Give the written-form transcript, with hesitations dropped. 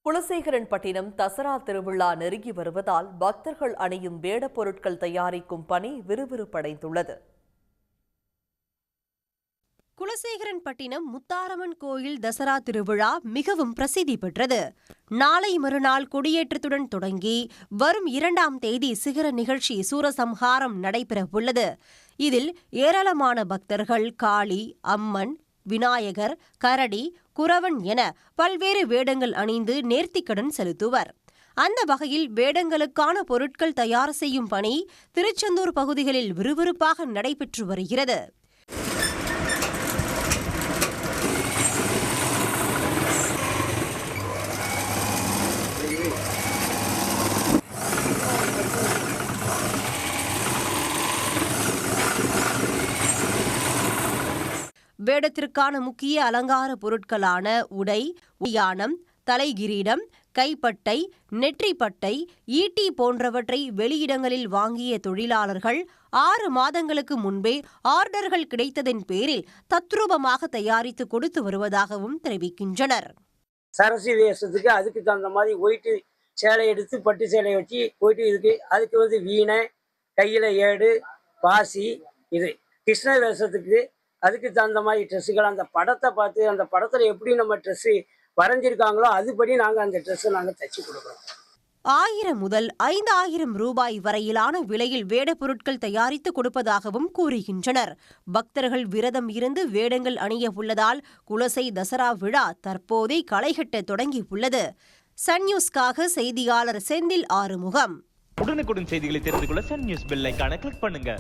குலசேகரன்பட்டினம் தசரா திருவிழா நெருங்கி வருவதால் பக்தர்கள் அணியும் வேடப் பொருட்கள் தயாரிக்கும் பணி விறுவிறுப்படைந்துள்ளது. குலசேகரன்பட்டினம் முத்தாரம்மன் கோயில் தசரா திருவிழா மிகவும் பிரசித்தி பெற்றது. நாளை மறுநாள் கொடியேற்றத்துடன் தொடங்கி வரும் 2ஆம் தேதி சிகர நிகழ்ச்சி சூரசம்ஹாரம் நடைபெறவுள்ளது. இதில் ஏராளமான பக்தர்கள் காளி, அம்மன், விநாயகர், கரடி, குரவன் என பல்வேறு வேடங்கள் அணிந்து நேர்த்திக்கடன் செலுத்துவர். அந்த வகையில் வேடங்களுக்கான பொருட்கள் தயார் செய்யும் பணி திருச்செந்தூர் பகுதிகளில் விறுவிறுப்பாக நடைபெற்று வருகிறது. வேடத்திற்கான முக்கிய அலங்கார பொருட்களான உடை, யானம், தலைகிரீடம், கைப்பட்டை, நெற்றிப்பட்டை, ஈட்டி போன்றவற்றை வெளியிடங்களில் வாங்கிய தொழிலாளர்கள் 6 மாதங்களுக்கு முன்பே ஆர்டர்கள் கிடைத்ததன் பேரில் தத்ரூபமாக தயாரித்து கொடுத்து வருவதாகவும் தெரிவிக்கின்றனர். சரசி வேஷத்துக்கு அதுக்கு தகுந்த மாதிரி ஒயிட்டு சேலை எடுத்து பட்டு சேலையை வச்சு போயிட்டு இருக்கு. அதுக்கு வீணை, கையில் ஏடு, பாசி, இது கிருஷ்ண வேஷத்துக்கு அதுக்கு தகுந்த மாதிரி ட்ரெஸ்ஸுகள் அந்த படத்தை பார்த்து அந்த படத்தில் எப்படி நம்ம ட்ரெஸ்ஸு வரைஞ்சிருக்காங்களோ அதுபடி நாங்கள் அந்த ட்ரெஸ்ஸை நாங்கள் தைச்சி கொடுக்குறோம். 1000 முதல் 5000 ரூபாய் வரையிலான விலையில் வேடப் பொருட்கள் தயாரித்து கொடுப்பதாகவும் கூறுகின்றனர். பக்தர்கள் விரதம் இருந்து வேடங்கள் அணிய உள்ளதால் குலசை தசரா விழா தற்போதே களைகட்ட தொடங்கி உள்ளது. சன் நியூஸ்க்காக செய்தியாளர் செந்தில் ஆறுமுகம். உடனுக்குடன் செய்திகளை தெரிந்து கொள்ள சன் நியூஸ் பெல் ஐகானை கிளிக் பண்ணுங்க.